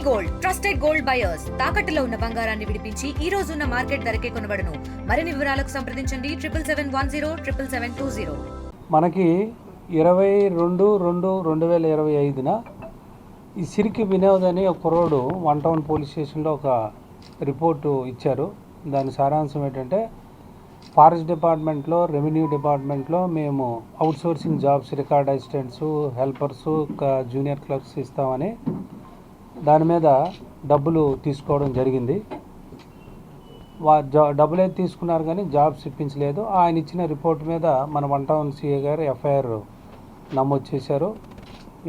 Gold trusted gold buyers తాకట్టులో ఉన్న బంగారాన్ని విడిపించి ఈ రోజు ఉన్న మార్కెట్ ధరకే కొనబడును. మరిన్ని వివరాలకు సంప్రదించండి 7771077720. మనకి 22/2/2025న ఈ సిరికి వినోద్ అని ఒక కుర్రోడు వన్ టౌన్ పోలీస్ స్టేషన్లో ఒక రిపోర్టు ఇచ్చారు. దాని సారాంశం ఏంటంటే ఫారెస్ట్ డిపార్ట్మెంట్లో, రెవెన్యూ డిపార్ట్మెంట్లో మేము outsourcing jobs, record assistants, helpers, junior clerks ఇస్తామని దాని మీద డబ్బులు తీసుకోవడం జరిగింది. డబ్బులు అయితే తీసుకున్నారు కానీ జాబ్స్ ఇప్పించలేదు. ఆయన ఇచ్చిన రిపోర్ట్ మీద మన వన్ టౌన్ సిఏ గారు ఎఫ్ఐఆర్ నమోదు చేశారు.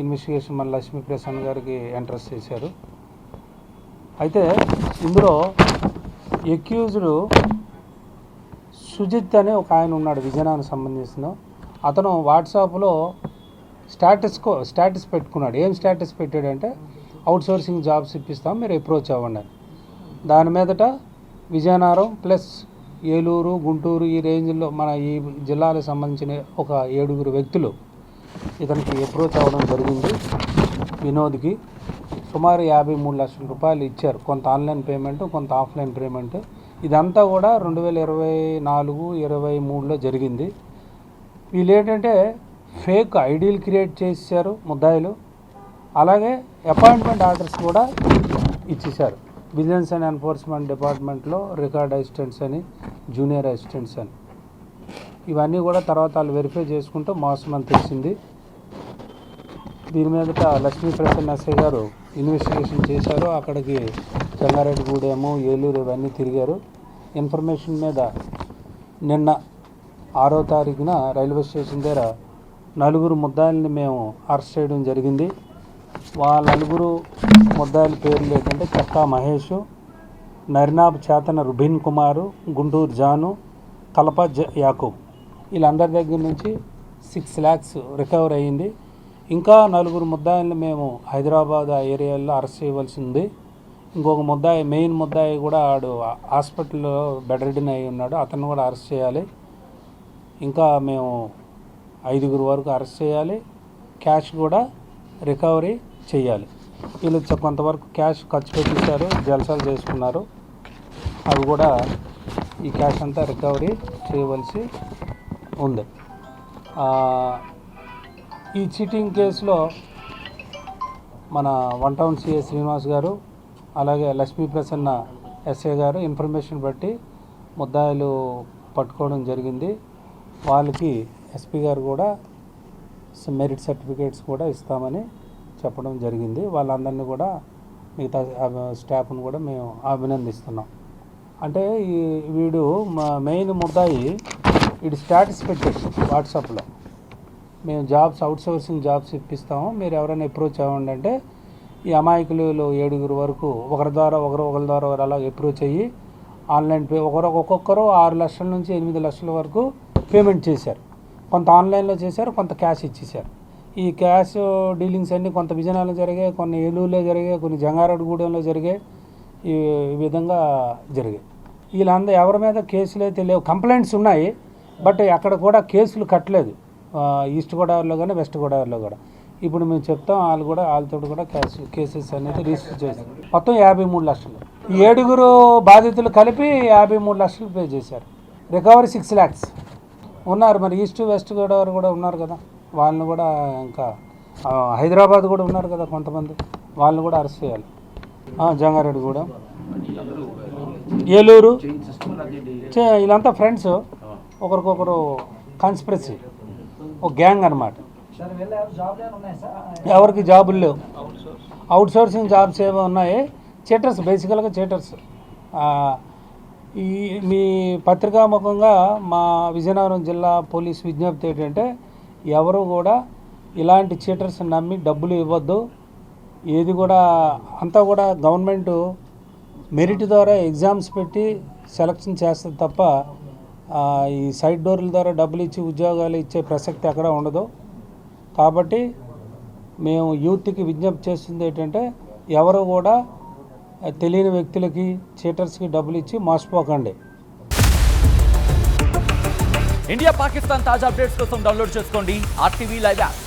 ఇన్వెస్టిగేషన్ మన లక్ష్మీ ప్రసన్న గారికి ఎంట్రస్ట్ చేశారు. అయితే ఇందులో ఎక్యూజ్డ్ సుజిత్ అనే ఒక ఆయన ఉన్నాడు, విజయనగరం సంబంధించిన అతను. వాట్సాప్లో స్టేటస్ పెట్టుకున్నాడు. ఏం స్టేటస్ పెట్టాడంటే అవుట్సోర్సింగ్ జాబ్స్ ఇప్పిస్తాం, మీరు అప్రోచ్ అవ్వండి. దాని మీదట విజయనగరం ప్లస్ ఏలూరు, గుంటూరు ఈ రేంజ్లో మన ఈ జిల్లాలకు సంబంధించిన ఒక 7 వ్యక్తులు ఇతనికి అప్రోచ్ అవ్వడం జరిగింది. వినోద్కి సుమారు 53 లక్షల రూపాయలు ఇచ్చారు. కొంత ఆన్లైన్ పేమెంట్, కొంత ఆఫ్లైన్ పేమెంట్. ఇదంతా కూడా 2024-23లో జరిగింది. వీళ్ళు ఏంటంటే ఫేక్ ఐడీలు క్రియేట్ చేశారు ముద్దాయిలు. అలాగే అపాయింట్మెంట్ ఆర్డర్స్ కూడా ఇచ్చేశారు. విజిలెన్స్ అండ్ ఎన్ఫోర్స్మెంట్ డిపార్ట్మెంట్లో రికార్డ్ అసిస్టెంట్స్ అని, జూనియర్ అసిస్టెంట్స్ అని, ఇవన్నీ కూడా తర్వాత వాళ్ళు వెరిఫై చేసుకుంటూ మోసం అని తెలిసింది. దీని మీదట లక్ష్మీ ప్రసన్న ఎస్ఐ గారు ఇన్వెస్టిగేషన్ చేశారు. అక్కడికి చెంగారెడ్డిగూడెము, ఏలూరు ఇవన్నీ తిరిగారు. ఇన్ఫర్మేషన్ మీద నిన్న 6వ తారీఖున రైల్వే స్టేషన్ దగ్గర 4 ముద్దాయిల్ని మేము అరెస్ట్ చేయడం జరిగింది. వాళ్ళ 4 ముద్దాయిల పేర్లు ఏంటంటే చక్కా మహేష్, నర్నాబ్ చేతన రుబిన్ కుమారు, గుంటూరు జాను, కలప యాకూబ్. వీళ్ళందరి దగ్గర నుంచి 6 lakhs రికవర్ అయ్యింది. ఇంకా 4 ముద్దాయిల్ని మేము హైదరాబాద్ ఆ ఏరియాలో అరెస్ట్ చేయవలసి ఉంది. ఇంకొక ముద్దాయి, మెయిన్ ముద్దాయి కూడా ఆడు హాస్పిటల్లో బెడ్ రిడన్ అయి ఉన్నాడు, అతను కూడా అరెస్ట్ చేయాలి. ఇంకా మేము 5 వరకు అరెస్ట్ చేయాలి. క్యాష్ కూడా రికవరీ చేయాలి. వీళ్ళు కొంతవరకు క్యాష్ ఖర్చు పెట్టించారు, జల్సాలు చేసుకున్నారు. అవి కూడా ఈ క్యాష్ అంతా రికవరీ చేయవలసి ఉంది. ఈ చీటింగ్ కేసులో మన వన్ టౌన్ సిఏ శ్రీనివాస్ గారు, అలాగే లక్ష్మీ ప్రసన్న ఎస్ఐ గారు ఇన్ఫర్మేషన్ బట్టి ముద్దాయిలు పట్టుకోవడం జరిగింది. వాళ్ళకి ఎస్పీ గారు కూడా మెరిట్ సర్టిఫికేట్స్ కూడా ఇస్తామని చెప్పడం జరిగింది. వాళ్ళందరినీ కూడా, మిగతా స్టాఫ్ను కూడా మేము అభినందిస్తున్నాం. అంటే వీడు మెయిన్ ముద్దాయి వీడు స్టేటస్ పెట్టాడు వాట్సాప్లో, మేము జాబ్స్, అవుట్సోర్సింగ్ జాబ్స్ ఇప్పిస్తాము, మీరు ఎవరైనా అప్రోచ్ అవ్వండి అంటే ఈ అమాయకులు 7 వరకు ఒకరి ద్వారా అలా అప్రోచ్ అయ్యి ఆన్లైన్ ఒక్కొక్కరు 6 లక్షల నుంచి 8 లక్షల వరకు పేమెంట్ చేశారు. కొంత ఆన్లైన్లో చేశారు, కొంత క్యాష్ ఇచ్చేశారు. ఈ క్యాష్ డీలింగ్స్ అన్నీ కొంత విజయనగరంలో జరిగాయి, కొన్ని ఏలూరులో జరిగాయి, కొన్ని జంగారెడ్డిగూడెంలో జరిగాయి. ఈ విధంగా జరిగాయి. వీళ్ళందరూ ఎవరి మీద కేసులు అయితే లేవు, కంప్లైంట్స్ ఉన్నాయి, బట్ అక్కడ కూడా కేసులు కట్టలేదు. ఈస్ట్ గోదావరిలో కానీ వెస్ట్ గోదావరిలో కూడా. ఇప్పుడు మేము చెప్తాం, వాళ్ళతో కూడా కేసెస్ అనేది రిజిస్టర్ చేశారు. మొత్తం 53 లక్షలు. ఈ 7 బాధితులు కలిపి 53 లక్షలు పే చేశారు. రికవరీ 6 lakhs ఉన్నారు. మరి ఈస్ట్ వెస్ట్ గోదావరి కూడా ఉన్నారు కదా, వాళ్ళని కూడా, ఇంకా హైదరాబాద్ కూడా ఉన్నారు కదా కొంతమంది, వాళ్ళని కూడా అరెస్ట్ చేయాలి. జంగారెడ్డిగూడెం, ఏలూరు, వీళ్ళంతా ఫ్రెండ్స్, ఒకరికొకరు కాన్స్పిరసీ, ఒక గ్యాంగ్ అన్నమాట. ఎవరికి జాబులు లేవు, అవుట్సోర్సింగ్ జాబ్స్ ఏవో ఉన్నాయి. చీటర్స్, బేసికల్గా చీటర్స్. మీ పత్రికాముఖంగా మా విజయనగరం జిల్లా పోలీస్ విజ్ఞప్తి ఏంటంటే, ఎవరు కూడా ఇలాంటి చీటర్స్ నమ్మి డబ్బులు ఇవ్వద్దు. ఏది కూడా, అంతా కూడా గవర్నమెంట్ మెరిట్ ద్వారా ఎగ్జామ్స్ పెట్టి సెలక్షన్ చేస్తుంది తప్ప ఈ సైడ్ డోర్ల ద్వారా డబ్బులు ఇచ్చి ఉద్యోగాలు ఇచ్చే ప్రసక్తి ఎక్కడ ఉండదు. కాబట్టి మేము యూత్కి విజ్ఞప్తి చేస్తుంది ఏంటంటే, ఎవరు కూడా తెలియని వ్యక్తులకి, చీటర్స్కి డబ్బులు ఇచ్చి మోసపోకండి. ఇండియా పాకిస్తాన్ తాజా అప్డేట్స్ కోసం డౌన్లోడ్ చేసుకోండి RTV లైవ్ యాప్.